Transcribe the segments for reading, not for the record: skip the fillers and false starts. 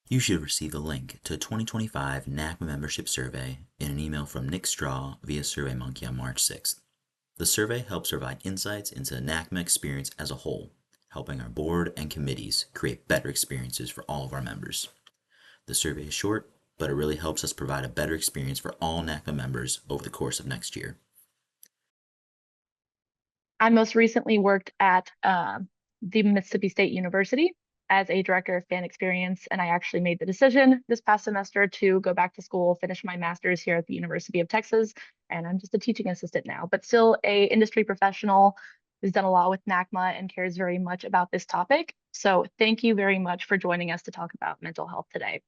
You should receive a link to a 2025 NACMA membership survey in an email from Nick Straw via SurveyMonkey on March 6th. The survey helps provide insights into the NACMA experience as a whole, helping our board and committees create better experiences for all of our members. The survey is short, but it really helps us provide a better experience for all NACMA members over the course of next year. I most recently worked at the Mississippi State University as a director of fan experience, and I actually made the decision this past semester to go back to school, finish my master's here at the University of Texas, and I'm just a teaching assistant now, but still a industry professional who's done a lot with NACMA and cares very much about this topic. So thank you very much for joining us to talk about mental health today.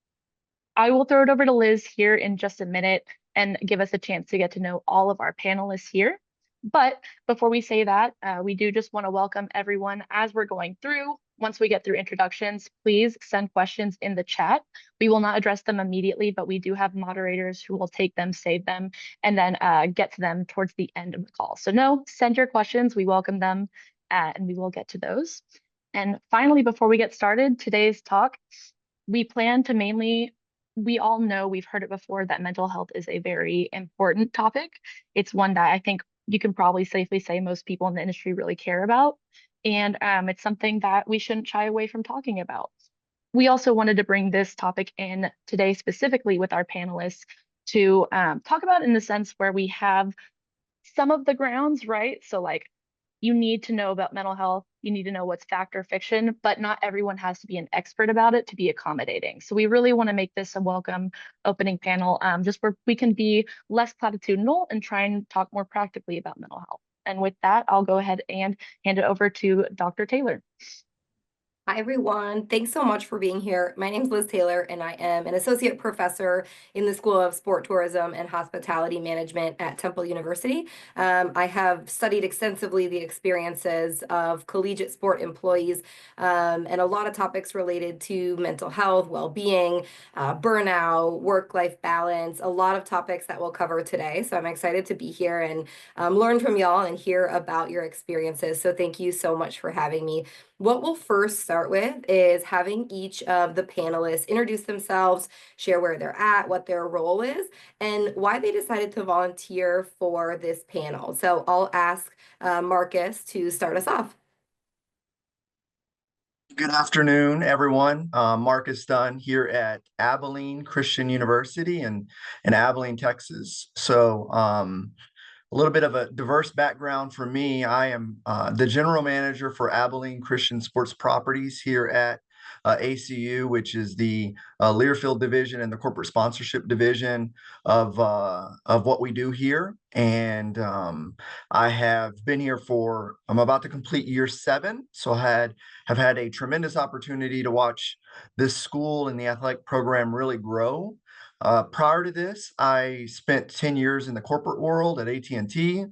I will throw it over to Liz here in just a minute and give us a chance to get to know all of our panelists here. But before we say that, we do just want to welcome everyone as we're going through. Once we get through introductions, please send questions in the chat. We will not address them immediately, but we do have moderators who will take them, save them, and then get to them towards the end of the call. So no, send your questions. We welcome them, and we will get to those. And finally, before we get started, today's talk, we plan to mainly we all know, we've heard it before, that mental health is a very important topic. It's one that I think you can probably safely say most people in the industry really care about. And it's something that we shouldn't shy away from talking about. We also wanted to bring this topic in today specifically with our panelists to talk about in the sense where we have some of the grounds, right? So like you need to know about mental health, you need to know what's fact or fiction, but not everyone has to be an expert about it to be accommodating. So we really want to make this a welcome opening panel, just where we can be less platitudinal and try and talk more practically about mental health. And with that, I'll go ahead and hand it over to Dr. Taylor. Hi, everyone. Thanks so much for being here. My name is Liz Taylor, and I am an associate professor in the School of Sport Tourism and Hospitality Management at Temple University. I have studied extensively the experiences of collegiate sport employees and a lot of topics related to mental health, well-being, burnout, work-life balance, a lot of topics that we'll cover today. So I'm excited to be here and learn from y'all and hear about your experiences. So thank you so much for having me. What we'll first start with is having each of the panelists introduce themselves, share where they're at, what their role is, and why they decided to volunteer for this panel. So I'll ask Marcus to start us off. Good afternoon, everyone. Marcus Dunn here at Abilene Christian University in Abilene, Texas. So a little bit of a diverse background for me. I am the general manager for Abilene Christian Sports Properties here at ACU, which is the Learfield division and the corporate sponsorship division of what we do here. And I have been here I'm about to complete year 7. So have had a tremendous opportunity to watch this school and the athletic program really grow. Prior to this, I spent 10 years in the corporate world at AT&T,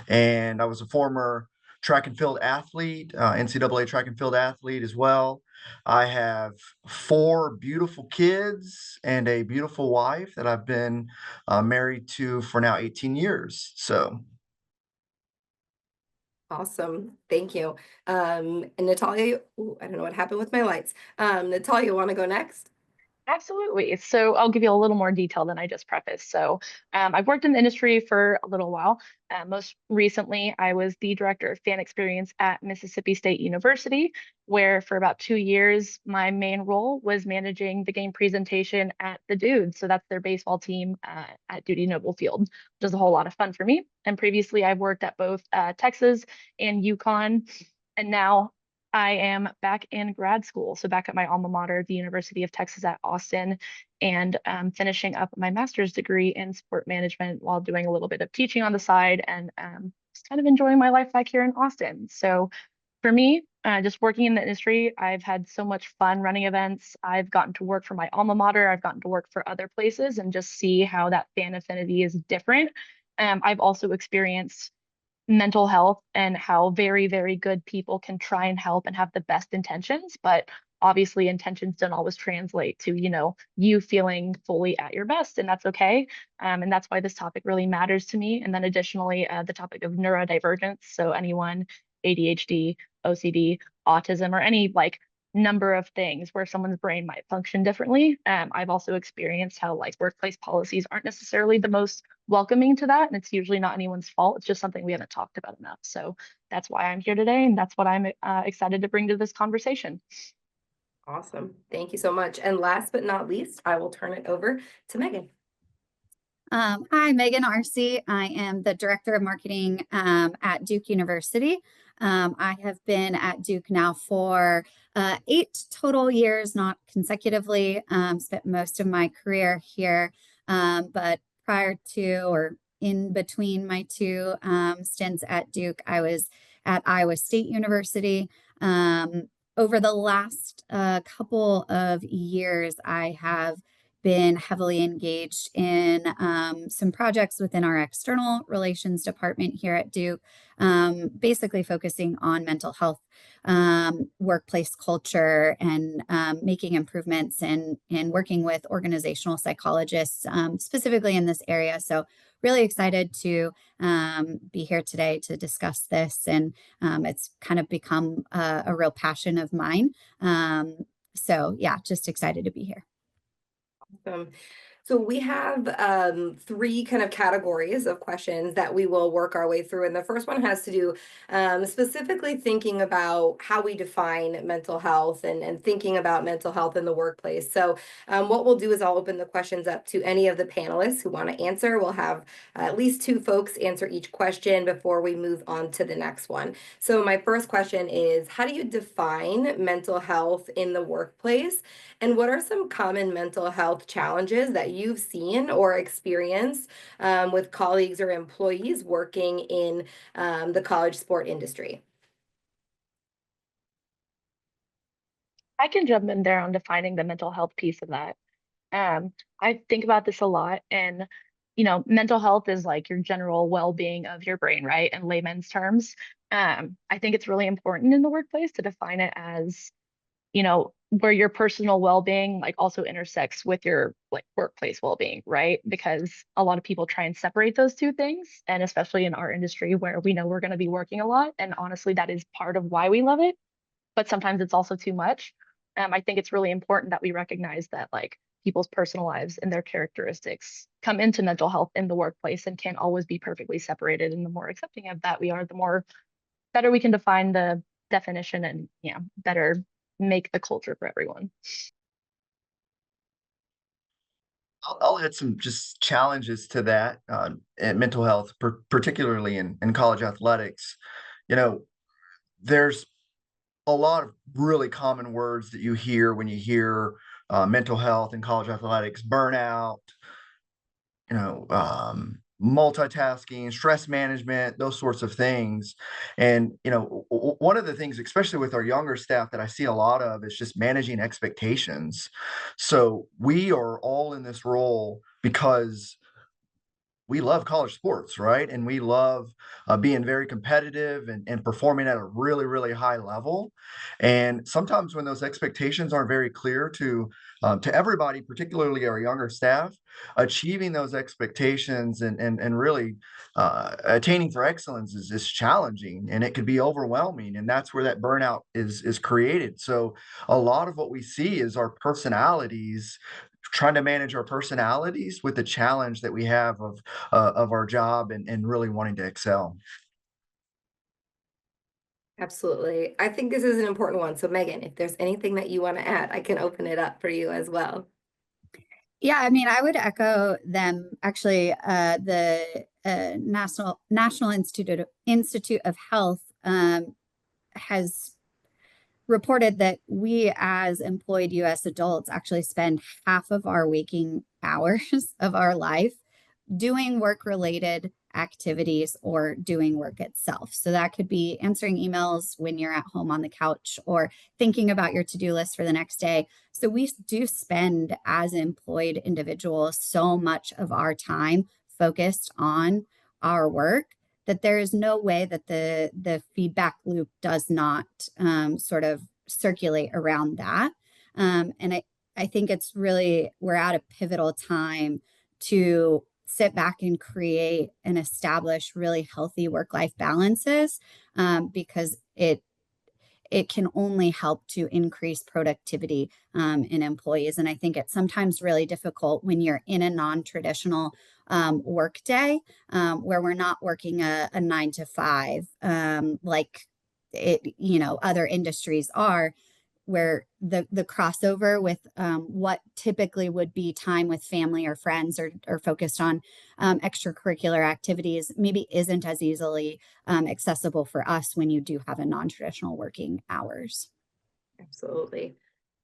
and I was a former track and field athlete, NCAA track and field athlete as well. I have 4 beautiful kids and a beautiful wife that I've been married to for now 18 years. So. Awesome. Thank you. And Natalia, I don't know what happened with my lights. Natalia, want to go next? Absolutely. So I'll give you a little more detail than I just prefaced. So I've worked in the industry for a little while. Most recently, I was the director of fan experience at Mississippi State University, where for about 2 years, my main role was managing the game presentation at the Dudes. So that's their baseball team at Dudy Noble Field, which is a whole lot of fun for me. And previously, I've worked at both Texas and UConn. And now I am back in grad school, so back at my alma mater, the University of Texas at Austin, and finishing up my master's degree in sport management while doing a little bit of teaching on the side and just kind of enjoying my life back here in Austin. So for me, just working in the industry, I've had so much fun running events. I've gotten to work for my alma mater. I've gotten to work for other places and just see how that fan affinity is different. I've also experienced mental health and how very, very good people can try and help and have the best intentions, but obviously intentions don't always translate to, you feeling fully at your best, and that's okay. And that's why this topic really matters to me. And then additionally, the topic of neurodivergence. So anyone ADHD, OCD, autism, or any like number of things where someone's brain might function differently. I've also experienced how like workplace policies aren't necessarily the most welcoming to that, and it's usually not anyone's fault. It's just something we haven't talked about enough. So that's why I'm here today, and that's what I'm excited to bring to this conversation. Awesome. Thank you so much. And last but not least, I will turn it over to Megan. Hi, Megan Arcee. I am the Director of Marketing at Duke University. I have been at Duke now for 8 total years, not consecutively. Spent most of my career here, but prior to or in between my two stints at Duke, I was at Iowa State University. Over the last couple of years, I have been heavily engaged in some projects within our external relations department here at Duke, basically focusing on mental health, workplace culture, and making improvements and working with organizational psychologists, specifically in this area. So really excited to be here today to discuss this. And it's kind of become a real passion of mine. So yeah, just excited to be here. Awesome. So we have 3 kind of categories of questions that we will work our way through. And the first one has to do specifically thinking about how we define mental health and thinking about mental health in the workplace. So what we'll do is I'll open the questions up to any of the panelists who want to answer. We'll have at least 2 folks answer each question before we move on to the next one. So my first question is, how do you define mental health in the workplace? And what are some common mental health challenges that you've seen or experienced with colleagues or employees working in the college sport industry? I can jump in there on defining the mental health piece of that. I think about this a lot, and mental health is like your general well-being of your brain, right? In layman's terms. I think it's really important in the workplace to define it as where your personal well-being like also intersects with your like workplace well-being, right? Because a lot of people try and separate those two things, and especially in our industry where we know we're going to be working a lot, and honestly that is part of why we love it, but sometimes it's also too much. I think it's really important that we recognize that like people's personal lives and their characteristics come into mental health in the workplace and can't always be perfectly separated, and the more accepting of that we are, the more better we can define the definition and better make the culture for everyone. I'll add some just challenges to that and mental health, particularly in college athletics. You know, there's a lot of really common words that you hear when you hear mental health in college athletics: burnout, multitasking, stress management, those sorts of things. And, one of the things, especially with our younger staff, that I see a lot of is just managing expectations. So we are all in this role because we love college sports, right? And we love being very competitive and performing at a really, really high level. And sometimes when those expectations aren't very clear to everybody, particularly our younger staff, achieving those expectations and really attaining for excellence is challenging, and it could be overwhelming. And that's where that burnout is created. So a lot of what we see is our personalities, trying to manage our personalities with the challenge that we have of our job and really wanting to excel. Absolutely. I think this is an important one. So Megan, if there's anything that you want to add, I can open it up for you as well. Yeah, I mean, I would echo them. Actually, the National Institute of Health has reported that we as employed US adults actually spend half of our waking hours of our life doing work related activities or doing work itself. So that could be answering emails when you're at home on the couch or thinking about your to do list for the next day. So we do spend as employed individuals so much of our time focused on our work that there is no way that the feedback loop does not sort of circulate around that. And I think it's really, we're at a pivotal time to sit back and create and establish really healthy work-life balances, because it can only help to increase productivity in employees. And I think it's sometimes really difficult when you're in a non-traditional work day where we're not working a 9 to 5 like other industries are, where the crossover with what typically would be time with family or friends or focused on extracurricular activities maybe isn't as easily accessible for us when you do have a non-traditional working hours. Absolutely.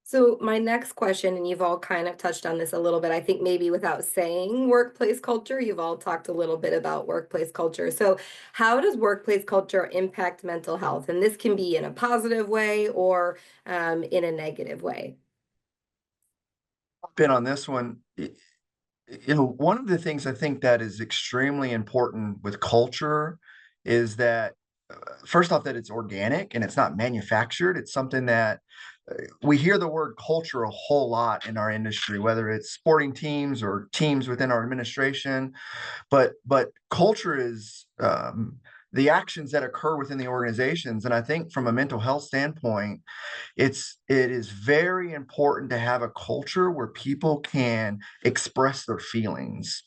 So my next question, and you've all kind of touched on this a little bit, I think maybe without saying workplace culture, you've all talked a little bit about workplace culture. So how does workplace culture impact mental health? And this can be in a positive way or in a negative way. Been on this one. One of the things I think that is extremely important with culture is that, first off, that it's organic and it's not manufactured. It's something that we hear the word culture a whole lot in our industry, whether it's sporting teams or teams within our administration. But culture is the actions that occur within the organizations. And I think from a mental health standpoint, it is very important to have a culture where people can express their feelings.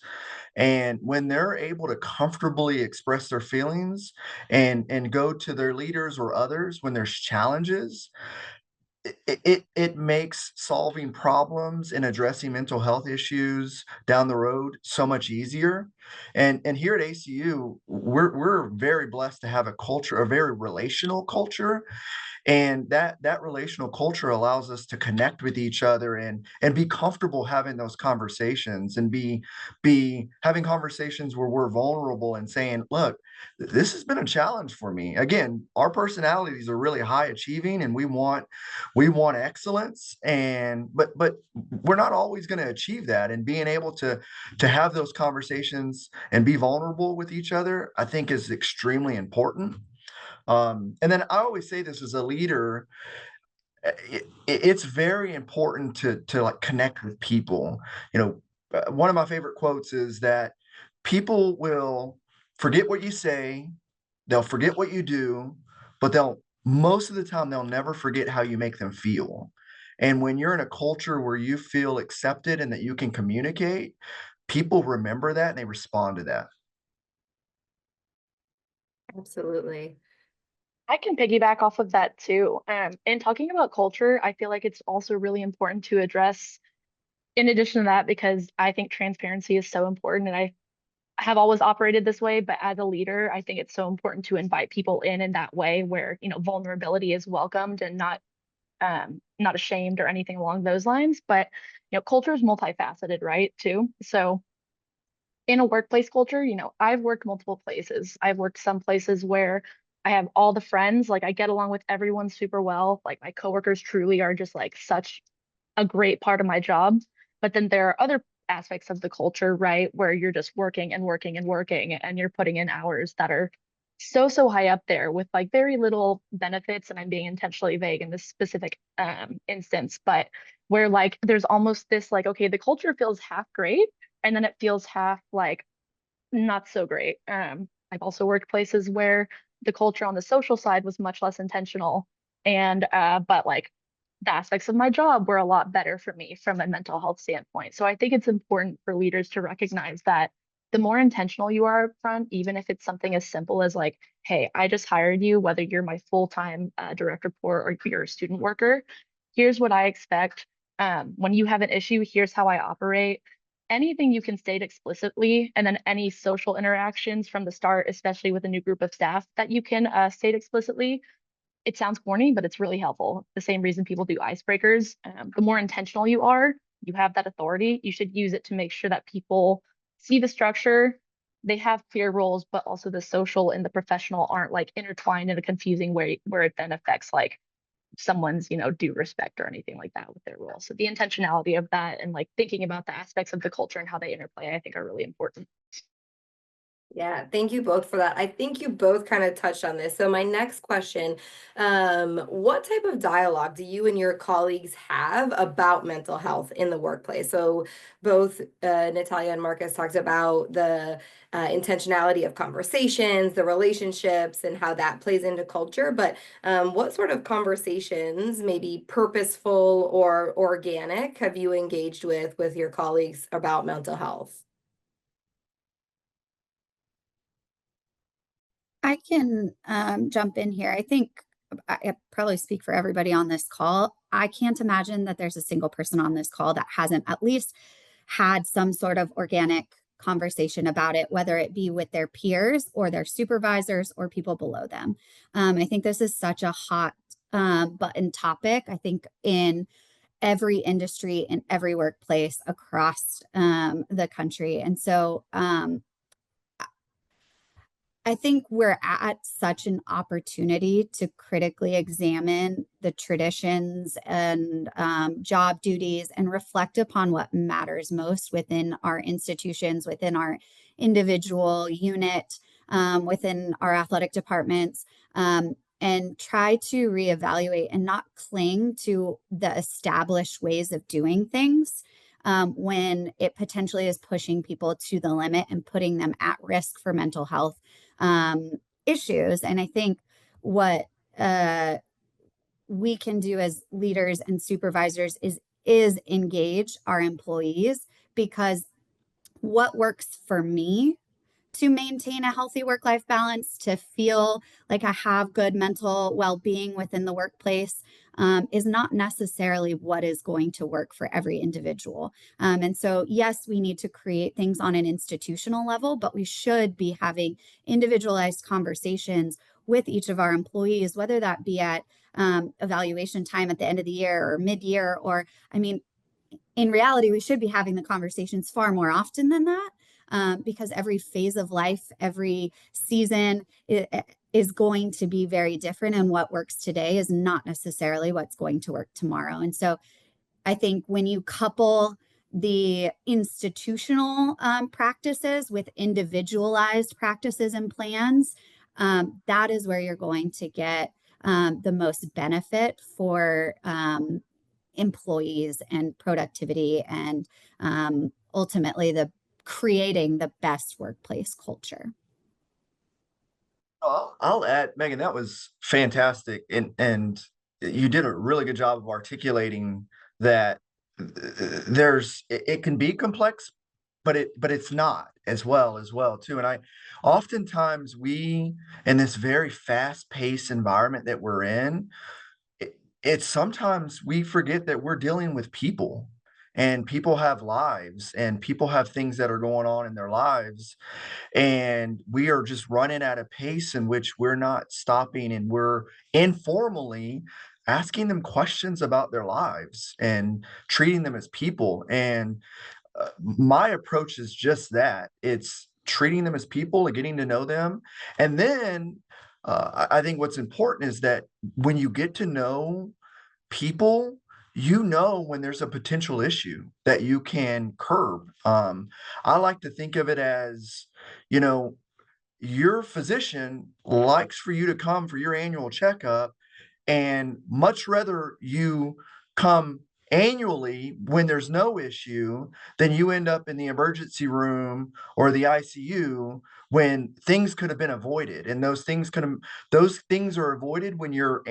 And when they're able to comfortably express their feelings and go to their leaders or others when there's challenges, it makes solving problems and addressing mental health issues down the road so much easier. And here at ACU, we're very blessed to have a culture, a very relational culture, and that relational culture allows us to connect with each other and be comfortable having those conversations and be having conversations where we're vulnerable and saying, look, this has been a challenge for me. Again, our personalities are really high achieving and we want excellence, and but we're not always going to achieve that. And being able to have those conversations and be vulnerable with each other, I think, is extremely important. And then I always say this as a leader, it's very important to like connect with people. One of my favorite quotes is that people will forget what you say, they'll forget what you do, but they'll most of the time they'll never forget how you make them feel. And when you're in a culture where you feel accepted and that you can communicate, people remember that and they respond to that. Absolutely. I can piggyback off of that too. In talking about culture, I feel like it's also really important to address, in addition to that, because I think transparency is so important. And I have always operated this way, but as a leader, I think it's so important to invite people in that way where, vulnerability is welcomed and not ashamed or anything along those lines. But, culture is multifaceted, right? Too. So in a workplace culture, I've worked multiple places. I've worked some places where I have all the friends, like I get along with everyone super well. Like my coworkers truly are just like such a great part of my job. But then there are other aspects of the culture, right, where you're just working and working and working and you're putting in hours that are so high up there with like very little benefits. And I'm being intentionally vague in this specific instance, but where like there's almost this like, okay, the culture feels half great and then it feels half like not so great. I've also worked places where the culture on the social side was much less intentional, and but like the aspects of my job were a lot better for me from a mental health standpoint. So I think it's important for leaders to recognize that the more intentional you are up front, even if it's something as simple as like, hey, I just hired you, whether you're my full-time direct report or you're a student worker, here's what I expect. When you have an issue, here's how I operate. Anything you can state explicitly, and then any social interactions from the start, especially with a new group of staff that you can state explicitly. It sounds corny, but it's really helpful. The same reason people do icebreakers. The more intentional you are, you have that authority. You should use it to make sure that people see the structure. They have clear roles, but also the social and the professional aren't like intertwined in a confusing way where it then affects like someone's, due respect or anything like that with their role. So the intentionality of that and like thinking about the aspects of the culture and how they interplay, I think are really important. Yeah, thank you both for that. I think you both kind of touched on this. So my next question, what type of dialogue do you and your colleagues have about mental health in the workplace? So both Natalia and Marcus talked about the intentionality of conversations, the relationships, and how that plays into culture. But what sort of conversations, maybe purposeful or organic, have you engaged with your colleagues about mental health? I can jump in here. I think I probably speak for everybody on this call. I can't imagine that there's a single person on this call that hasn't at least had some sort of organic conversation about it, whether it be with their peers or their supervisors or people below them. I think this is such a hot button topic. I think in every industry, in every workplace across the country. And so I think we're at such an opportunity to critically examine the traditions and job duties and reflect upon what matters most within our institutions, within our individual unit, within our athletic departments, and try to reevaluate and not cling to the established ways of doing things. When it potentially is pushing people to the limit and putting them at risk for mental health um, issues. And I think what uh, we can do as leaders and supervisors is engage our employees, because what works for me to maintain a healthy work life balance, to feel like I have good mental well being within the workplace, is not necessarily what is going to work for every individual. And so, yes, we need to create things on an institutional level, but we should be having individualized conversations with each of our employees, whether that be at evaluation time at the end of the year or mid year, or, I mean, in reality, we should be having the conversations far more often than that, because every phase of life, every season is going to be very different. And what works today is not necessarily what's going to work tomorrow. And so I think when you couple the institutional practices with individualized practices and plans, that is where you're going to get the most benefit for employees and productivity and ultimately the creating the best workplace culture. I'll add, Megan, that was fantastic, and you did a really good job of articulating that it can be complex, but it's not as well too. And I oftentimes we in this very fast-paced environment that we're in, it's sometimes we forget that we're dealing with people, and people have lives, and people have things that are going on in their lives, and we are just running at a pace in which we're not stopping, and we're informally asking them questions about their lives and treating them as people. And my approach is just that. It's treating them as people and getting to know them. And then I think what's important is that when you get to know people, you know when there's a potential issue that you can curb. I like to think of it as, you know, your physician likes for you to come for your annual checkup, and much rather you come annually when there's no issue than you end up in the emergency room or the ICU when things could have been avoided. And those things are avoided when you're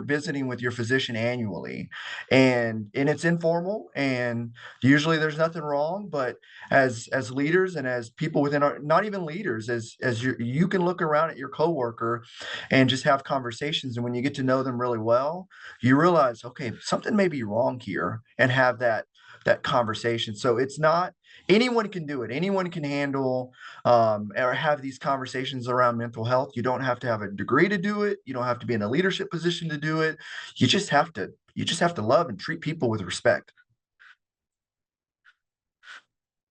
visiting with your physician annually. And it's informal, and usually there's nothing wrong. But as leaders and as people within our, not even leaders, as you can look around at your coworker and just have conversations. And when you get to know them really well, you realize, okay, something may be wrong here, and have that conversation. So it's not anyone can do it. Anyone can handle or have these conversations around mental health. You don't have to have a degree to do it. You don't have to be in a leadership position to do it. You just have to love and treat people with respect.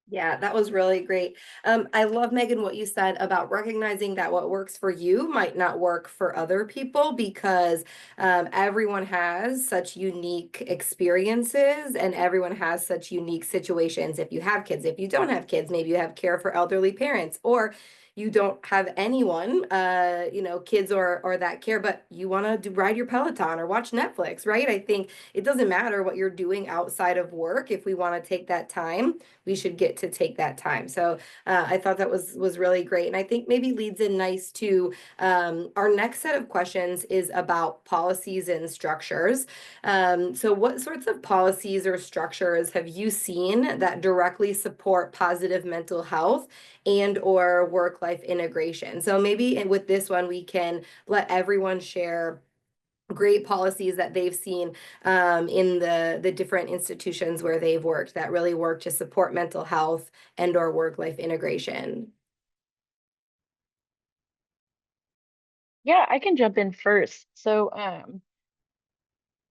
Yeah, that was really great. I love, Megan, what you said about recognizing that what works for you might not work for other people, because everyone has such unique experiences and everyone has such unique situations. If you have kids, if you don't have kids, maybe you have care for elderly parents, or you don't have anyone, kids or that care, but you want to ride your Peloton or watch Netflix, right? I think it doesn't matter what you're doing outside of work. If we want to take that time, we should get to take that time. So I thought that was really great. And I think maybe leads in nice to our next set of questions is about policies and structures. So what sorts of policies or structures have you seen that directly support positive mental health and or work-life integration? So maybe with this one, we can let everyone share great policies that they've seen in the different institutions where they've worked that really work to support mental health and or work-life integration. Yeah, I can jump in first. So,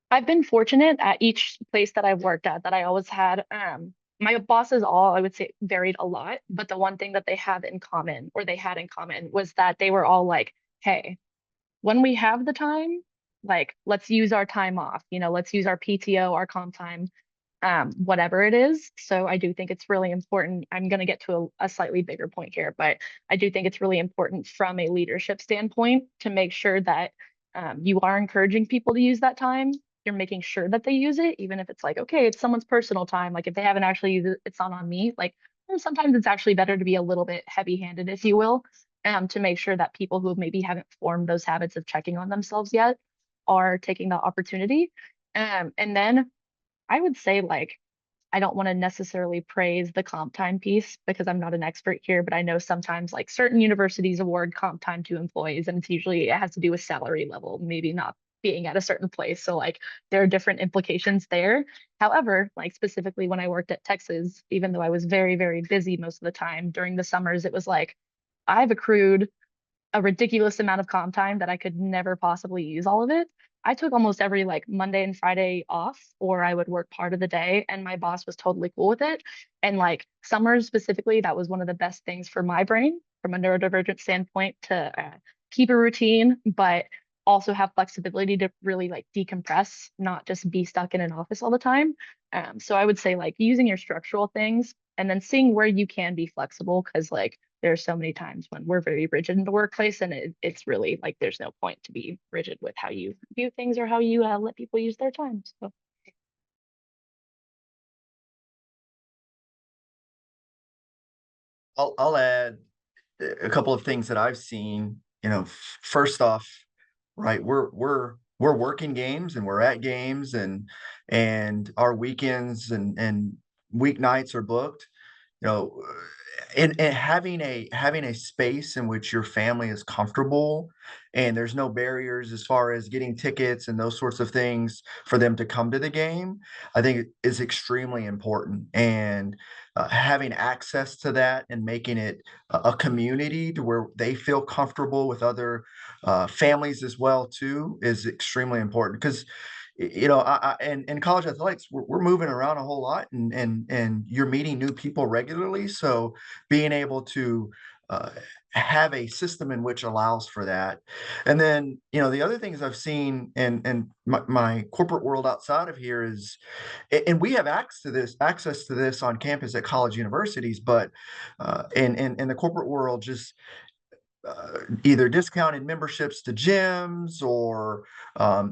I've been fortunate at each place that I've worked at that I always had, my bosses all, I would say, varied a lot, but the one thing that they have in common, or they had in common, was that they were all like, hey, when we have the time, like, let's use our time off, let's use our PTO, our comp time, whatever it is. So I do think it's really important. I'm going to get to a slightly bigger point here, but I do think it's really important from a leadership standpoint to make sure that you are encouraging people to use that time. You're making sure that they use it, even if it's like, okay, it's someone's personal time. Like if they haven't actually used it, it's not on me. Like sometimes it's actually better to be a little bit heavy-handed, if you will, to make sure that people who maybe haven't formed those habits of checking on themselves yet are taking the opportunity. And then I would say, like, I don't want to necessarily praise the comp time piece because I'm not an expert here, but I know sometimes like certain universities award comp time to employees, and it's usually it has to do with salary level, maybe not being at a certain place. So like there are different implications there. However, like specifically when I worked at Texas, even though I was very, very busy most of the time during the summers, it was like I've accrued a ridiculous amount of comp time that I could never possibly use all of it. I took almost every like Monday and Friday off, or I would work part of the day, and my boss was totally cool with it. And like summers specifically, that was one of the best things for my brain from a neurodivergent standpoint to keep a routine, but also have flexibility to really like decompress, not just be stuck in an office all the time. So I would say like using your structural things and then seeing where you can be flexible, because like there's so many times when we're very rigid in the workplace, and it's really like there's no point to be rigid with how you view things or how you let people use their time. So I'll add a couple of things that I've seen. First off, right, we're working games and we're at games and our weekends and weeknights are booked. you know and having a space in which your family is comfortable and there's no barriers as far as getting tickets and those sorts of things for them to come to the game, I think is extremely important. And having access to that and making it a community to where they feel comfortable with other families as well too is extremely important. Because in college athletics, we're moving around a whole lot, and you're meeting new people regularly. So being able to uh, have a system in which allows for that. And then, the other things I've seen in my corporate world outside of here is, and we have access to this on campus at college universities, but in the corporate world, just either discounted memberships to gyms or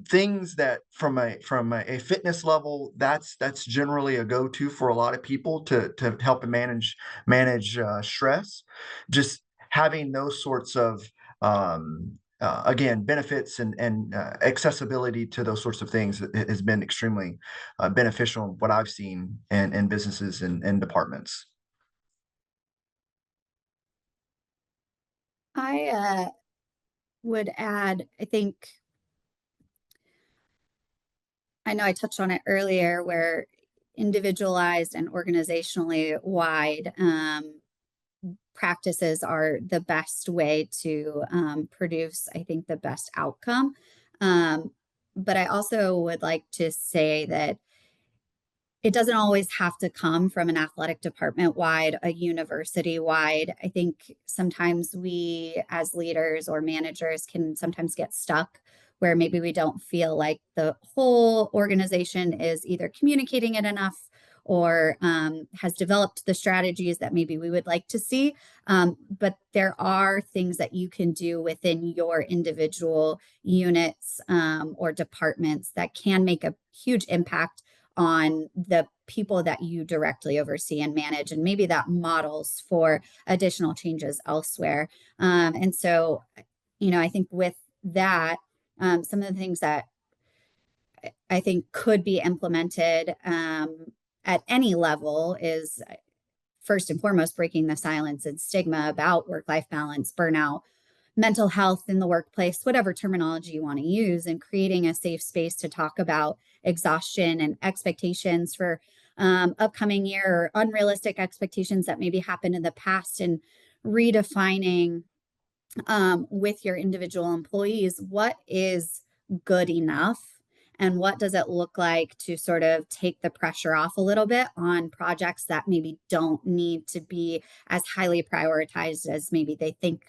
things that from a fitness level, that's generally a go-to for a lot of people to help manage stress. Just having those sorts of again, benefits and accessibility to those sorts of things has been extremely beneficial. What I've seen in businesses and departments. I would add, I know I touched on it earlier, where individualized and organizationally wide practices are the best way to produce, I think, the best outcome. But I also would like to say that it doesn't always have to come from an athletic department wide, a university wide. I think sometimes we as leaders or managers can sometimes get stuck where maybe we don't feel like the whole organization is either communicating it enough or has developed the strategies that maybe we would like to see. But there are things that you can do within your individual units or departments that can make a huge impact on the people that you directly oversee and manage. And maybe that models for additional changes elsewhere. And so, I think with that, some of the things that I think could be implemented at any level is first and foremost breaking the silence and stigma about work-life balance, burnout, mental health in the workplace, whatever terminology you want to use, and creating a safe space to talk about exhaustion and expectations for upcoming year, or unrealistic expectations that maybe happened in the past, and redefining with your individual employees what is good enough, and what does it look like to sort of take the pressure off a little bit on projects that maybe don't need to be as highly prioritized as maybe they think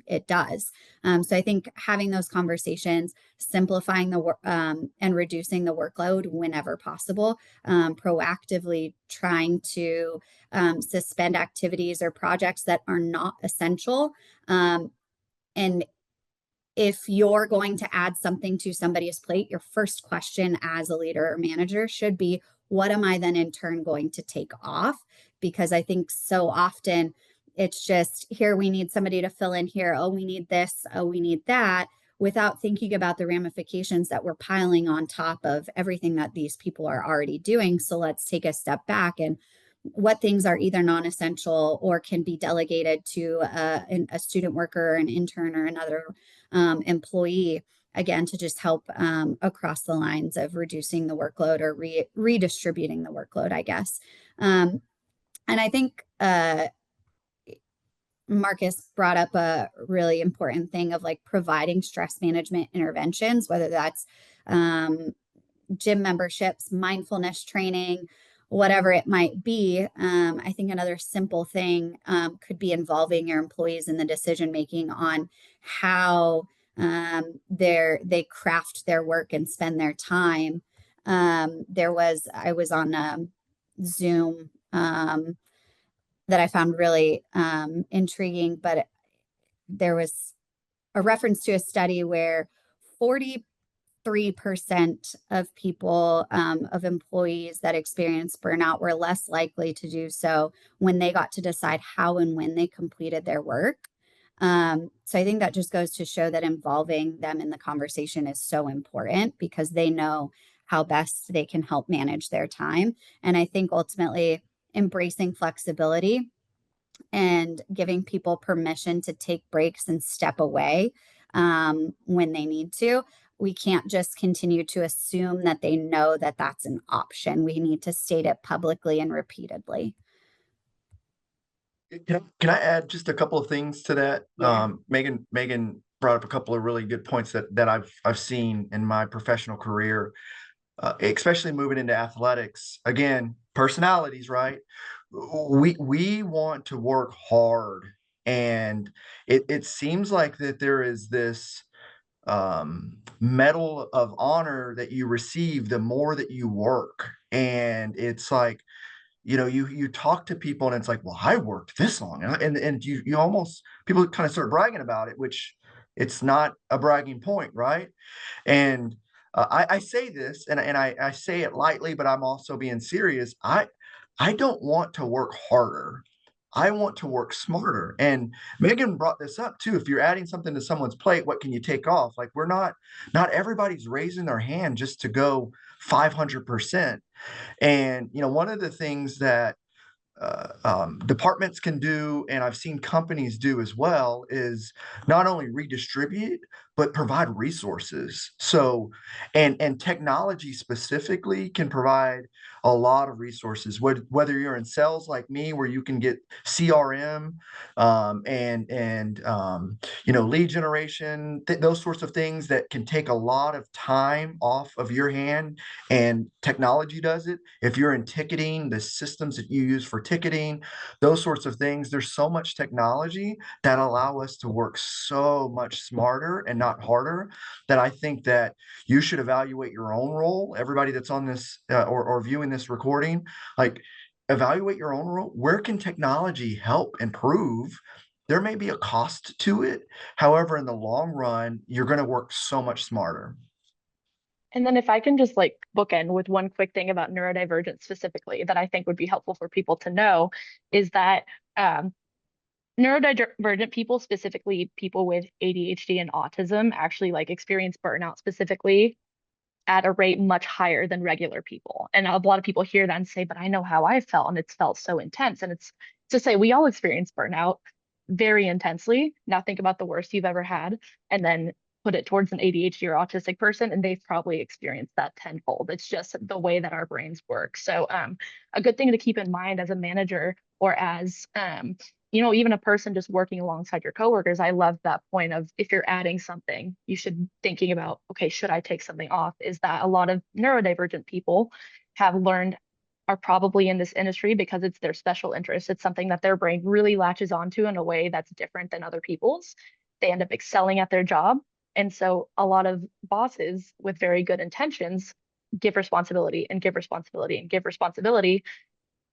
it does. So I think having those conversations, simplifying the work and reducing the workload whenever possible, proactively trying to suspend activities or projects that are not essential. And if you're going to add something to somebody's plate, your first question as a leader or manager should be, what am I then in turn going to take off? Because I think so often it's just, here, we need somebody to fill in here. Oh, we need this. Oh, we need that, without thinking about the ramifications that we're piling on top of everything that these people are already doing. So let's take a step back, and what things are either non-essential or can be delegated to a student worker or an intern or another employee, again, to just help across the lines of reducing the workload or redistributing the workload, I guess. And I think Marcus brought up a really important thing of like providing stress management interventions, whether that's gym memberships, mindfulness training, whatever it might be. I think another simple thing could be involving your employees in the decision making on how they craft their work and spend their time. I was on Zoom that I found really intriguing, but there was a reference to a study where 43% of people, of employees that experience burnout, were less likely to do so when they got to decide how and when they completed their work. So I think that just goes to show that involving them in the conversation is so important, because they know how best they can help manage their time. And I think ultimately embracing flexibility and giving people permission to take breaks and step away when they need to. We can't just continue to assume that they know that that's an option. We need to state it publicly and repeatedly. Can I add just a couple of things to that? Yeah. Megan brought up a couple of really good points that I've seen in my professional career, especially moving into athletics. Again, personalities, right? We want to work hard, and it seems like that there is this medal of honor that you receive the more that you work. And it's like, you talk to people and it's like, well, I worked this long, and you almost, people kind of start bragging about it, which it's not a bragging point, right? And I say this, and I say it lightly, but I'm also being serious. I don't want to work harder. I want to work smarter. And Megan brought this up too. If you're adding something to someone's plate, what can you take off? Like, not everybody's raising their hand just to go 500%. And one of the things that departments can do, and I've seen companies do as well, is not only redistribute but provide resources. So, and technology specifically can provide a lot of resources. Whether you're in sales like me, where you can get CRM and lead generation, those sorts of things that can take a lot of time off of your hand, and technology does it. If you're in ticketing, the systems that you use for ticketing, those sorts of things, there's so much technology that allow us to work so much smarter and not harder, then I think that you should evaluate your own role. Everybody that's on this or viewing this recording, like evaluate your own role. Where can technology help improve? There may be a cost to it. However, in the long run, you're going to work so much smarter. And then if I can just like bookend with one quick thing about neurodivergence specifically that I think would be helpful for people to know is that neurodivergent people, specifically people with ADHD and autism, actually like experience burnout specifically at a rate much higher than regular people. And a lot of people hear that and say, but I know how I felt and it's felt so intense. And it's to say we all experience burnout very intensely. Now think about the worst you've ever had and then put it towards an ADHD or autistic person, and they've probably experienced that tenfold. It's just the way that our brains work. So a good thing to keep in mind as a manager or as even a person just working alongside your coworkers. I love that point of if you're adding something, you should thinking about, okay, should I take something off? Is that a lot of neurodivergent people have learned are probably in this industry because it's their special interest. It's something that their brain really latches onto in a way that's different than other people's. They end up excelling at their job. And so a lot of bosses with very good intentions give responsibility and give responsibility and give responsibility,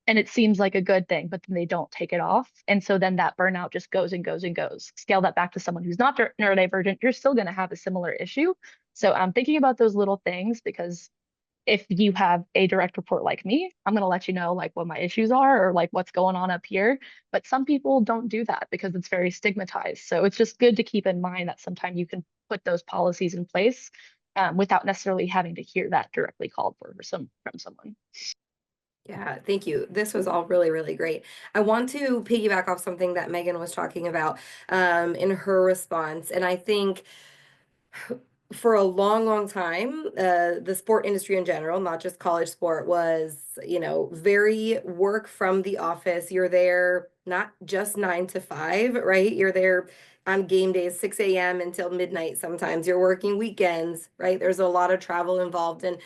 and it seems like a good thing, but then they don't take it off. And so then that burnout just goes and goes and goes. Scale that back to someone who's not neurodivergent, you're still going to have a similar issue. So I'm thinking about those little things because if you have a direct report like me, I'm going to let you know like what my issues are or like what's going on up here. But some people don't do that because it's very stigmatized. So it's just good to keep in mind that sometimes you can put those policies in place without necessarily having to hear that directly called for from someone. Yeah, thank you. This was all really, really great. I want to piggyback off something that Megan was talking about in her response. And I think for a long, long time, the sport industry in general, not just college sport, was, very work from the office. You're there not just 9 to 5, right? You're there on game days, 6 a.m. until midnight. Sometimes you're working weekends, right? There's a lot of travel involved. And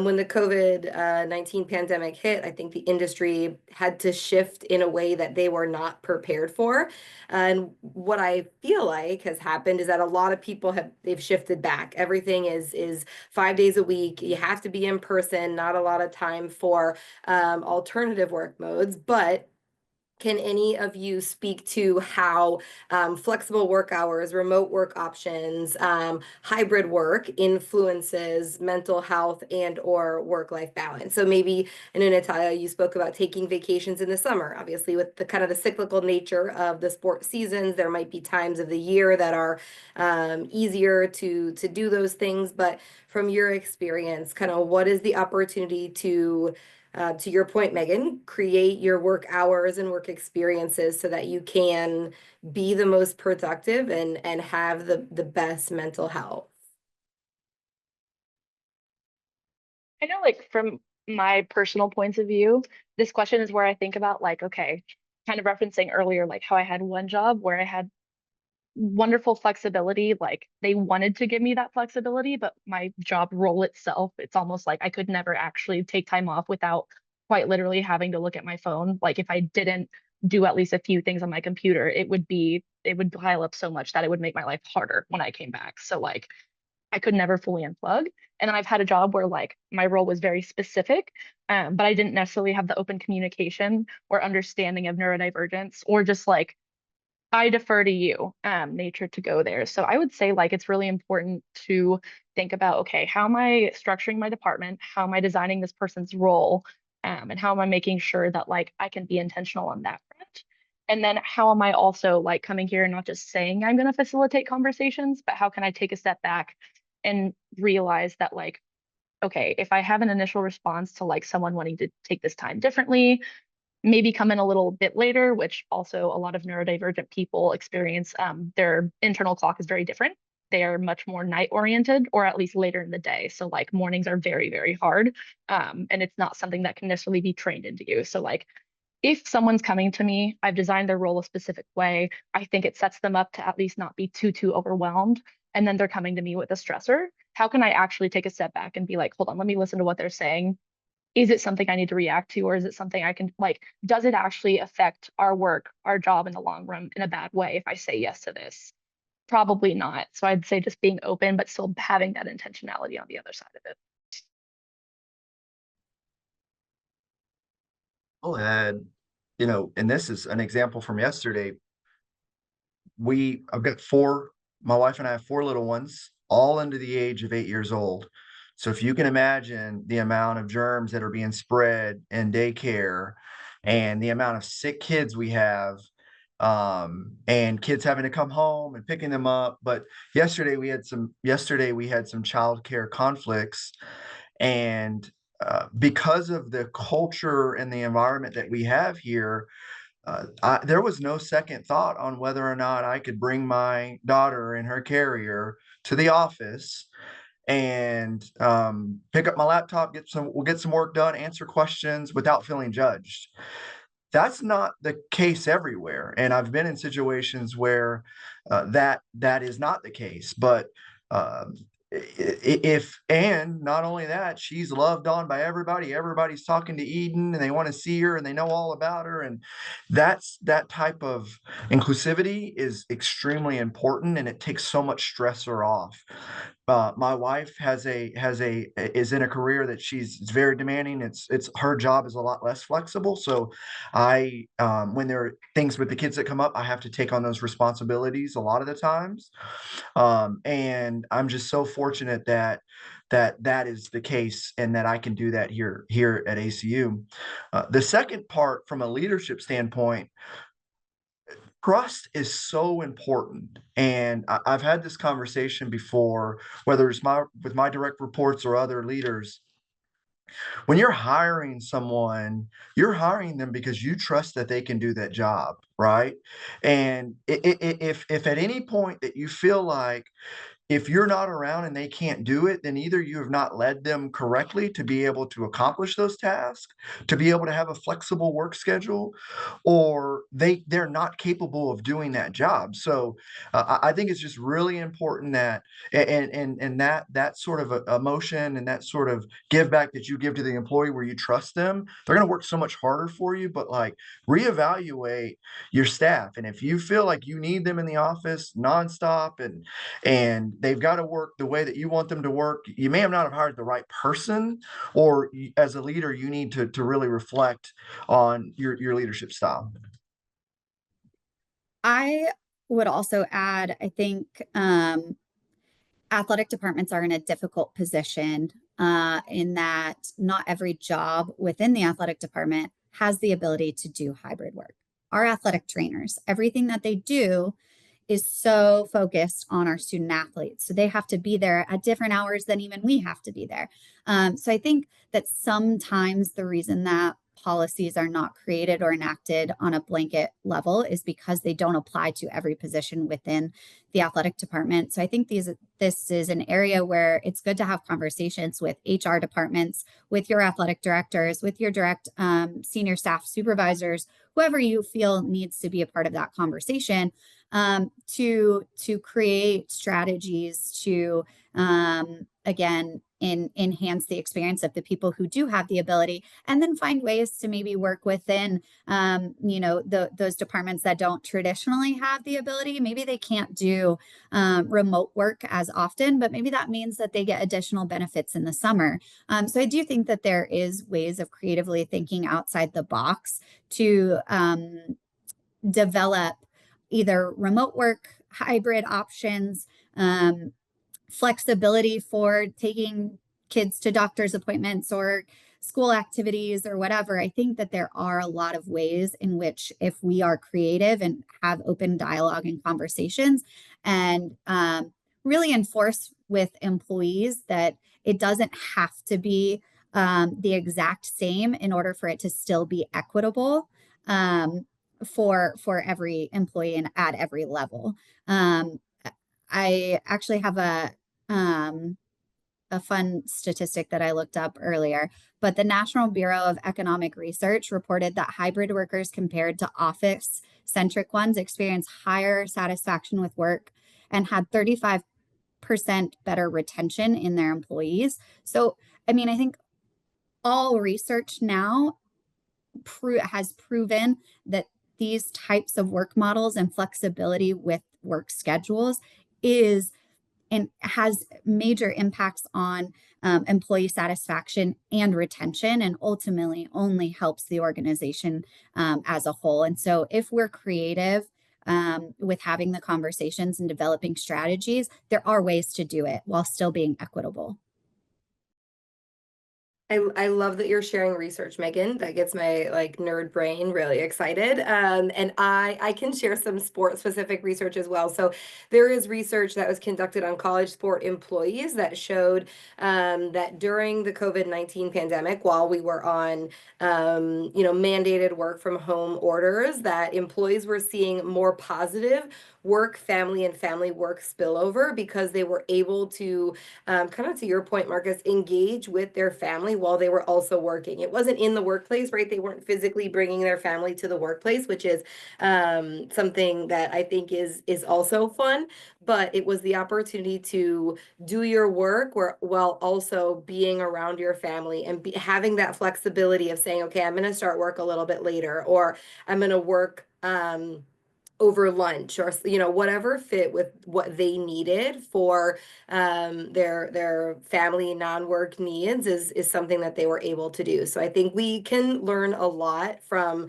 when the COVID-19 pandemic hit, I think the industry had to shift in a way that they were not prepared for. And what I feel like has happened is that a lot of people they've shifted back. Everything is 5 days a week. You have to be in person, not a lot of time for alternative work modes. But can any of you speak to how flexible work hours, remote work options, hybrid work influences mental health and or work-life balance? So maybe, I know Natalia, you spoke about taking vacations in the summer. Obviously, with the kind of the cyclical nature of the sport seasons, there might be times of the year that are easier to do those things. But from your experience, kind of what is the opportunity to your point, Megan, create your work hours and work experiences so that you can be the most productive and have the best mental health? I know, like, from my personal points of view, this question is where I think about, like, okay, kind of referencing earlier, like how I had one job where I had wonderful flexibility. Like, they wanted to give me that flexibility, but my job role itself, it's almost like I could never actually take time off without quite literally having to look at my phone. Like, if I didn't do at least a few things on my computer, it would pile up so much that it would make my life harder when I came back. So like I could never fully unplug. And then I've had a job where like my role was very specific, but I didn't necessarily have the open communication or understanding of neurodivergence, or just like I defer to you, nature, to go there. So I would say like it's really important to think about, okay, how am I structuring my department? How am I designing this person's role? And how am I making sure that like I can be intentional on that front? And then how am I also like coming here and not just saying I'm going to facilitate conversations, but how can I take a step back and realize that like, okay, if I have an initial response to like someone wanting to take this time differently, maybe come in a little bit later, which also a lot of neurodivergent people experience. Their internal clock is very different. They are much more night oriented, or at least later in the day. So like mornings are very, very hard. And it's not something that can necessarily be trained into you. So like if someone's coming to me, I've designed their role a specific way. I think it sets them up to at least not be too overwhelmed. And then they're coming to me with a stressor. How can I actually take a step back and be like, hold on, let me listen to what they're saying. Is it something I need to react to, or is it something I can like, does it actually affect our work, our job in the long run in a bad way if I say yes to this? Probably not. So I'd say just being open, but still having that intentionality on the other side of it. I'll add, and this is an example from yesterday. I've got my wife and I have four little ones, all under the age of 8 years old. So if you can imagine the amount of germs that are being spread in daycare and the amount of sick kids we have, and kids having to come home and picking them up. But yesterday we had some childcare conflicts, and because of the culture and the environment that we have here, there was no second thought on whether or not I could bring my daughter in her carrier to the office and pick up my laptop, we'll get some work done, answer questions without feeling judged. That's not the case everywhere, and I've been in situations where that is not the case. But if and not only that, she's loved on by everybody. Everybody's talking to Eden, and they want to see her, and they know all about her, and that type of inclusivity is extremely important, and it takes so much stressor off. My wife is in a career that it's very demanding. It's her job is a lot less flexible. So when there are things with the kids that come up, I have to take on those responsibilities a lot of the times. And I'm just so fortunate that is the case and that I can do that here at ACU. The second part, from a leadership standpoint, trust is so important. And I've had this conversation before, whether it's with my direct reports or other leaders. When you're hiring someone, you're hiring them because you trust that they can do that job, right? And if at any point that you feel like if you're not around and they can't do it, then either you have not led them correctly to be able to accomplish those tasks, to be able to have a flexible work schedule, or they're not capable of doing that job. So I think it's just really important that that sort of emotion and that sort of give back that you give to the employee, where you trust them, they're going to work so much harder for you. But like, reevaluate your staff, and if you feel like you need them in the office nonstop and they've got to work the way that you want them to work, you may have not have hired the right person, or as a leader, you need to really reflect on your leadership style. I would also add, I think athletic departments are in a difficult position in that not every job within the athletic department has the ability to do hybrid work. Our athletic trainers, everything that they do is so focused on our student athletes. So they have to be there at different hours than even we have to be there. So I think that sometimes the reason that policies are not created or enacted on a blanket level is because they don't apply to every position within the athletic department. So I think this is an area where it's good to have conversations with HR departments, with your athletic directors, with your direct senior staff supervisors, whoever you feel needs to be a part of that conversation, to create strategies to again enhance the experience of the people who do have the ability, and then find ways to maybe work within those departments that don't traditionally have the ability. Maybe they can't do remote work as often, but maybe that means that they get additional benefits in the summer. So I do think that there is ways of creatively thinking outside the box to develop either remote work, hybrid options, flexibility for taking kids to doctor's appointments or school activities or whatever. I think that there are a lot of ways in which, if we are creative and have open dialogue and conversations, and really enforce with employees that it doesn't have to be the exact same in order for it to still be equitable for every employee and at every level. I actually have a fun statistic that I looked up earlier, but the National Bureau of Economic Research reported that hybrid workers compared to office-centric ones experience higher satisfaction with work and had 35% better retention in their employees. So, I mean, I think all research now has proven that these types of work models and flexibility with work schedules is and has major impacts on employee satisfaction and retention, and ultimately only helps the organization as a whole. And so if we're creative with having the conversations and developing strategies, there are ways to do it while still being equitable. I love that you're sharing research, Megan. That gets my like nerd brain really excited. And I can share some sport specific research as well. So there is research that was conducted on college sport employees that showed that during the COVID-19 pandemic, while we were on mandated work from home orders, that employees were seeing more positive work, family, and family work spillover because they were able to kind of to your point, Marcus, engage with their family while they were also working. It wasn't in the workplace, right? They weren't physically bringing their family to the workplace, which is something that I think is also fun. But it was the opportunity to do your work while also being around your family and having that flexibility of saying, okay, I'm going to start work a little bit later, or I'm going to work over lunch, or whatever fit with what they needed for their family non-work needs is something that they were able to do. So I think we can learn a lot from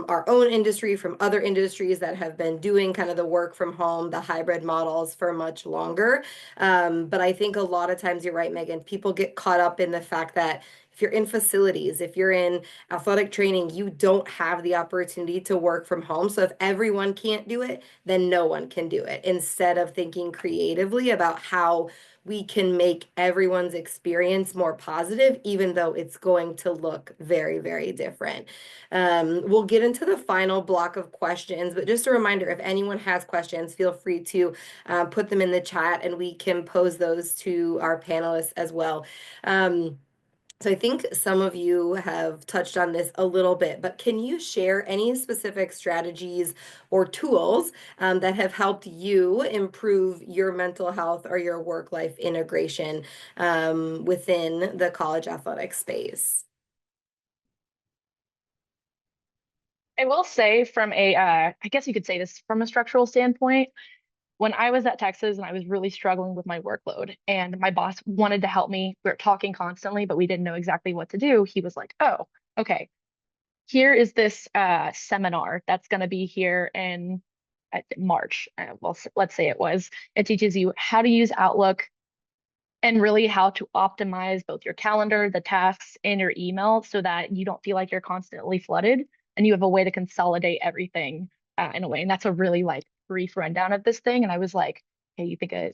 our own industry, from other industries that have been doing kind of the work from home, the hybrid models for much longer. But I think a lot of times, you're right, Megan, people get caught up in the fact that if you're in facilities, if you're in athletic training, you don't have the opportunity to work from home. So if everyone can't do it, then no one can do it. Instead of thinking creatively about how we can make everyone's experience more positive, even though it's going to look very, very different. We'll get into the final block of questions, but just a reminder, if anyone has questions, feel free to put them in the chat and we can pose those to our panelists as well. So I think some of you have touched on this a little bit, but can you share any specific strategies or tools that have helped you improve your mental health or your work-life integration within the college athletic space? I will say from I guess you could say this from a structural standpoint, when I was at Texas and I was really struggling with my workload and my boss wanted to help me, we were talking constantly, but we didn't know exactly what to do. He was like, oh, okay, here is this seminar that's going to be here in March. Well, let's say it was. It teaches you how to use Outlook and really how to optimize both your calendar, the tasks, and your email so that you don't feel like you're constantly flooded and you have a way to consolidate everything in a way. And that's a really like brief rundown of this thing. And I was like, hey, you think a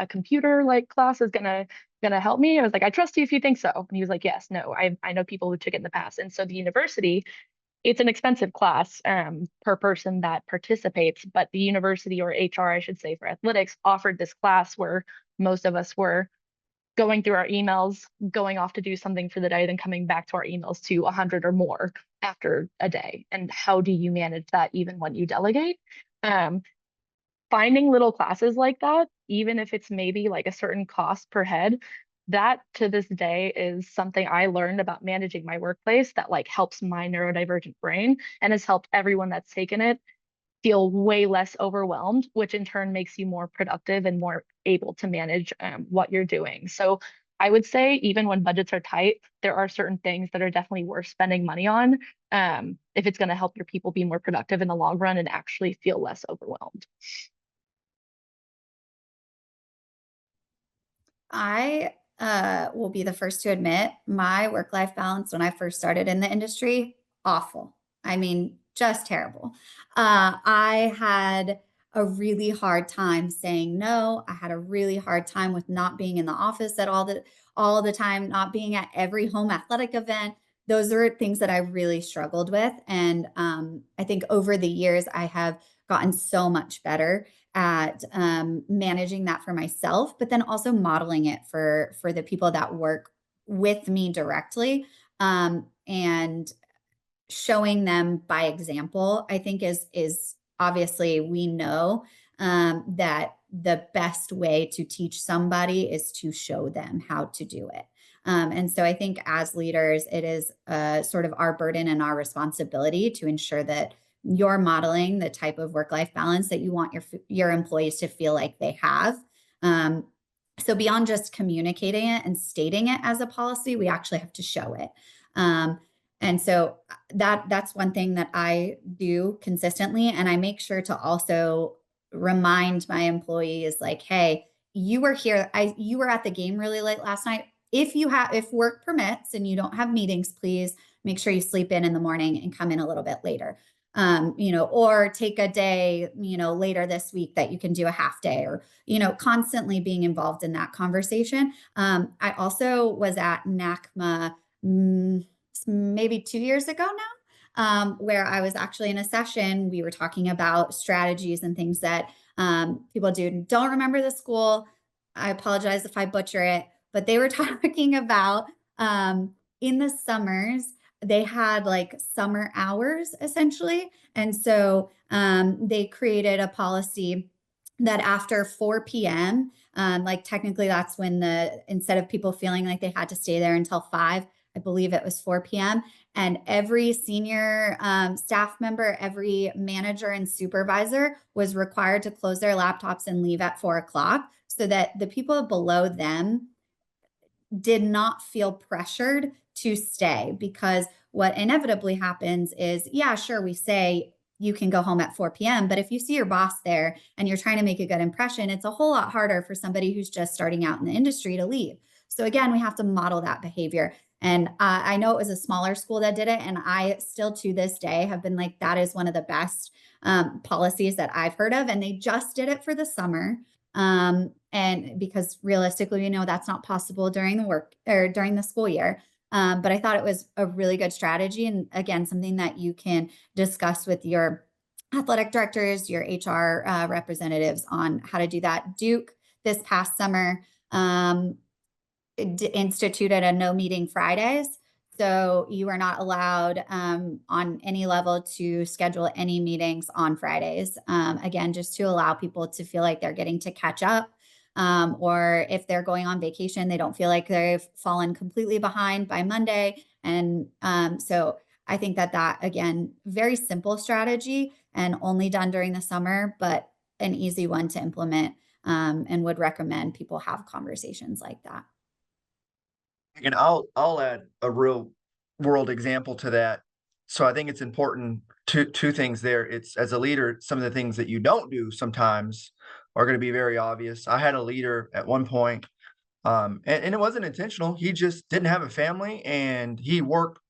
computer like class is gonna help me? I was like, I trust you if you think so. And he was like, yes, no, I know people who took it in the past. And so the university, it's an expensive class per person that participates, but the university, or HR, I should say, for athletics, offered this class where most of us were going through our emails, going off to do something for the day, then coming back to our emails to 100 or more after a day. And how do you manage that even when you delegate? Finding little classes like that, even if it's maybe like a certain cost per head, that to this day is something I learned about managing my workplace that like helps my neurodivergent brain and has helped everyone that's taken it feel way less overwhelmed, which in turn makes you more productive and more able to manage what you're doing. So I would say even when budgets are tight, there are certain things that are definitely worth spending money on if it's going to help your people be more productive in the long run and actually feel less overwhelmed. I will be the first to admit my work-life balance when I first started in the industry, awful. I mean, just terrible. I had a really hard time saying no. I had a really hard time with not being in the office at all the time, not being at every home athletic event. Those are things that I really struggled with. And I think over the years, I have gotten so much better at managing that for myself, but then also modeling it for the people that work with me directly, and showing them by example. I think is obviously we know that the best way to teach somebody is to show them how to do it. And so I think as leaders, it is sort of our burden and our responsibility to ensure that you're modeling the type of work-life balance that you want your employees to feel like they have. So beyond just communicating it and stating it as a policy, we actually have to show it. And so that's one thing that I do consistently. And I make sure to also remind my employees, like, hey, you were here. You were at the game really late last night. If work permits and you don't have meetings, please make sure you sleep in the morning and come in a little bit later. Or take a day, later this week that you can do a half day, or, constantly being involved in that conversation. I also was at NACMA maybe 2 years ago now, where I was actually in a session. We were talking about strategies and things that people do. Don't remember the school. I apologize if I butcher it, but they were talking about in the summers, they had like summer hours essentially. And so they created a policy that after 4 p.m., like technically that's when instead of people feeling like they had to stay there until 5, I believe it was 4 p.m. And every senior staff member, every manager and supervisor was required to close their laptops and leave at 4 o'clock, so that the people below them did not feel pressured to stay. Because what inevitably happens is, yeah, sure, we say you can go home at 4 p.m. But if you see your boss there and you're trying to make a good impression, it's a whole lot harder for somebody who's just starting out in the industry to leave. So again, we have to model that behavior. And I know it was a smaller school that did it. And I still to this day have been like, that is one of the best policies that I've heard of. And they just did it for the summer. And because realistically, that's not possible during the work or during the school year. But I thought it was a really good strategy. And again, something that you can discuss with your athletic directors, your HR representatives on how to do that. Duke this past summer instituted a no meeting Fridays. So you are not allowed on any level to schedule any meetings on Fridays. Again, just to allow people to feel like they're getting to catch up. Or if they're going on vacation, they don't feel like they've fallen completely behind by Monday. And so I think that, again, very simple strategy and only done during the summer, but an easy one to implement, and would recommend people have conversations like that. And I'll add a real world example to that. So I think it's important, two things there. It's, as a leader, some of the things that you don't do sometimes are going to be very obvious. I had a leader at one point, and it wasn't intentional. He just didn't have a family and he worked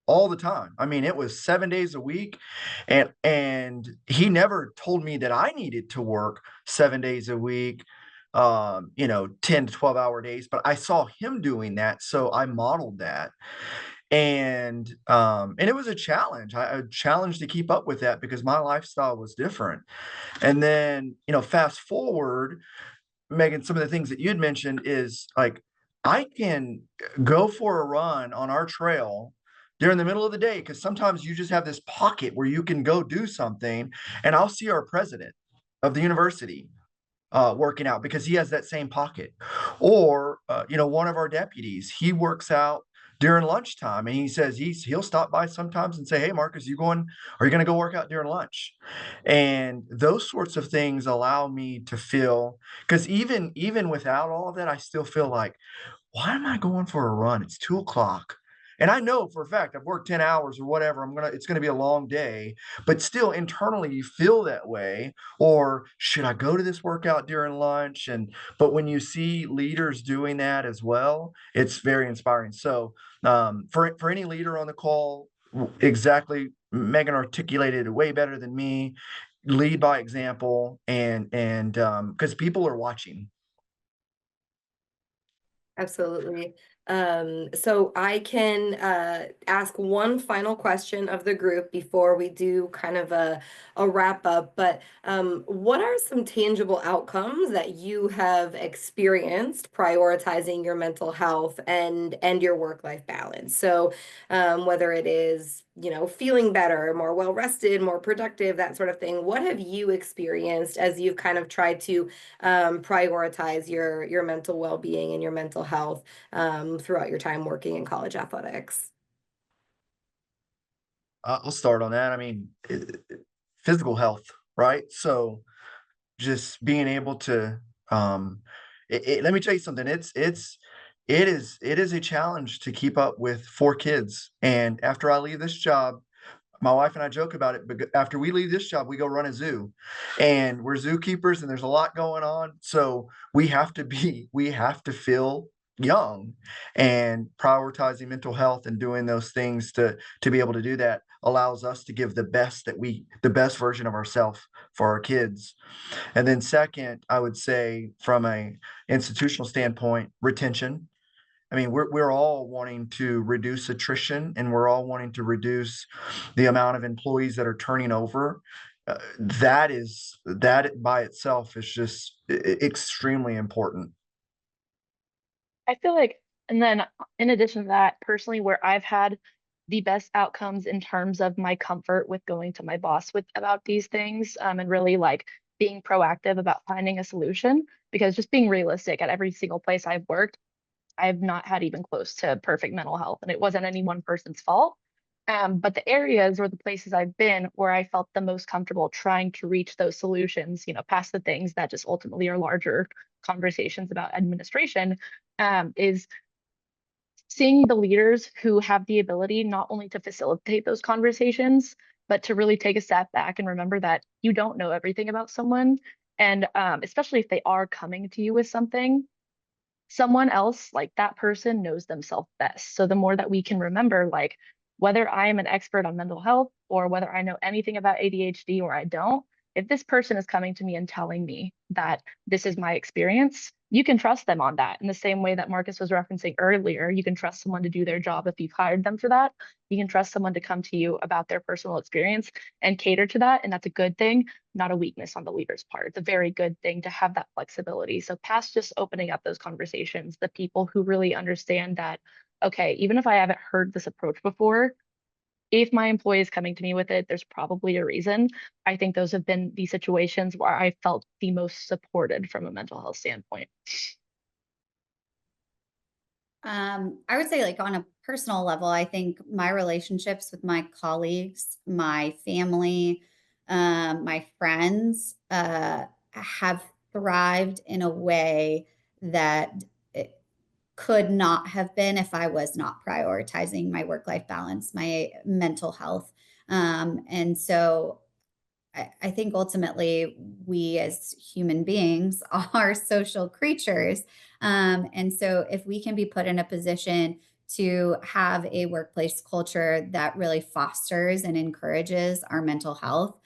all the time. I mean, it was 7 days a week, and he never told me that I needed to work 7 days a week, 10 to 12-hour days, but I saw him doing that, so I modeled that. And it was a challenge. I challenged to keep up with that because my lifestyle was different. And then, fast forward, Megan, some of the things that you'd mentioned is like, I can go for a run on our trail during the middle of the day, because sometimes you just have this pocket where you can go do something, and I'll see our president of the university working out because he has that same pocket. Or, one of our deputies, he works out during lunchtime, and he says he'll stop by sometimes and say, "Hey, Marcus, are you going to go work out during lunch?" And those sorts of things allow me to feel, because even without all of that, I still feel like, why am I going for a run? It's 2 o'clock. And I know for a fact I've worked 10 hours or whatever. It's going to be a long day, but still internally you feel that way. Or should I go to this workout during lunch? But when you see leaders doing that as well, it's very inspiring. So for any leader on the call, exactly, Megan articulated it way better than me. Lead by example, and because people are watching. Absolutely. So I can ask one final question of the group before we do kind of a wrap up. But what are some tangible outcomes that you have experienced prioritizing your mental health and your work-life balance? So whether it is, feeling better, more well-rested, more productive, that sort of thing, what have you experienced as you've kind of tried to prioritize your mental well-being and your mental health throughout your time working in college athletics? I'll start on that. I mean, physical health, right? So just being able to, let me tell you something. It is a challenge to keep up with 4 kids. And after I leave this job, my wife and I joke about it, but after we leave this job, we go run a zoo, and we're zookeepers, and there's a lot going on. So we have to feel young, and prioritizing mental health and doing those things to be able to do that allows us to give the best version of ourselves for our kids. And then second, I would say from a institutional standpoint, retention. I mean, we're all wanting to reduce attrition, and we're all wanting to reduce the amount of employees that are turning over. That by itself is just extremely important. I feel like, and then in addition to that, personally, where I've had the best outcomes in terms of my comfort with going to my boss with about these things, and really like being proactive about finding a solution, because just being realistic at every single place I've worked, I've not had even close to perfect mental health, and it wasn't any one person's fault. But the areas or the places I've been where I felt the most comfortable trying to reach those solutions, past the things that just ultimately are larger conversations about administration, is seeing the leaders who have the ability not only to facilitate those conversations, but to really take a step back and remember that you don't know everything about someone. And especially if they are coming to you with something, someone else, like that person, knows themselves best. So the more that we can remember, like whether I am an expert on mental health or whether I know anything about ADHD or I don't, if this person is coming to me and telling me that this is my experience, you can trust them on that. In the same way that Marcus was referencing earlier, you can trust someone to do their job if you've hired them for that. You can trust someone to come to you about their personal experience and cater to that. And that's a good thing, not a weakness on the leader's part. It's a very good thing to have that flexibility. So past just opening up those conversations, the people who really understand that, okay, even if I haven't heard this approach before, if my employee is coming to me with it, there's probably a reason. I think those have been the situations where I felt the most supported from a mental health standpoint. I would say, like, on a personal level, I think my relationships with my colleagues, my family, my friends, have thrived in a way that it could not have been if I was not prioritizing my work-life balance, my mental health. And so I think ultimately we as human beings are social creatures. And so if we can be put in a position to have a workplace culture that really fosters and encourages our mental health,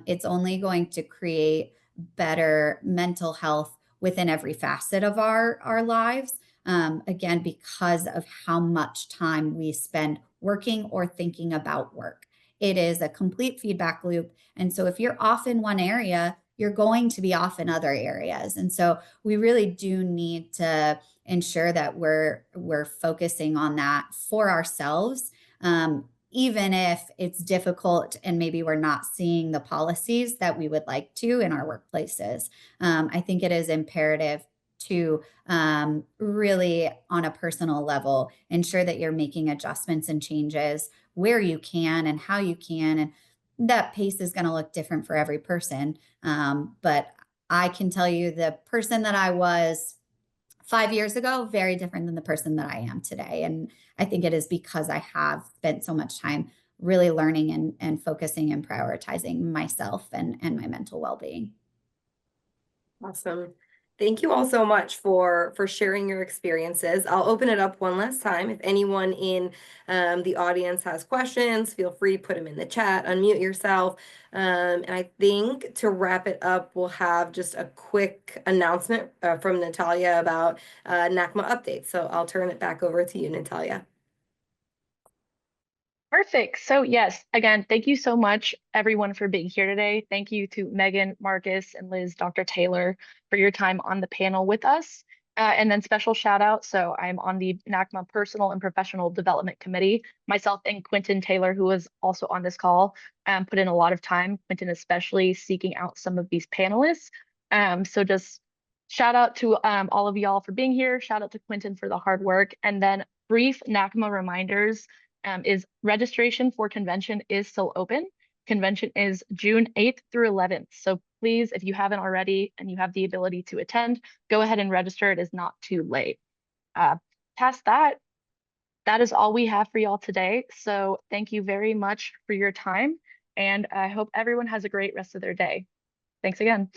it's only going to create better mental health within every facet of our lives. Again, because of how much time we spend working or thinking about work. It is a complete feedback loop. And so if you're off in one area, you're going to be off in other areas. And so we really do need to ensure that we're focusing on that for ourselves, even if it's difficult and maybe we're not seeing the policies that we would like to in our workplaces. I think it is imperative to really, on a personal level, ensure that you're making adjustments and changes where you can and how you can. And that pace is going to look different for every person. But I can tell you the person that I was 5 years ago, very different than the person that I am today. And I think it is because I have spent so much time really learning and focusing and prioritizing myself and my mental well-being. Awesome. Thank you all so much for sharing your experiences. I'll open it up one last time. If anyone in the audience has questions, feel free, put them in the chat, unmute yourself. And I think to wrap it up, we'll have just a quick announcement from Natalia about NACMA updates. So I'll turn it back over to you, Natalia. Perfect. So yes, again, thank you so much, everyone, for being here today. Thank you to Megan, Marcus, and Liz, Dr. Taylor, for your time on the panel with us. And then special shout out. So I'm on the NACMA Personal and Professional Development Committee. Myself and Quentin Taylor, who was also on this call, put in a lot of time, Quentin especially, seeking out some of these panelists. So just shout out to all of y'all for being here. Shout out to Quentin for the hard work. And then brief NACMA reminders. Is registration for convention is still open. convention is June 8th through 11th. So please, if you haven't already and you have the ability to attend, go ahead and register. It is not too late. Past that, that is all we have for y'all today. So thank you very much for your time, and I hope everyone has a great rest of their day. Thanks again.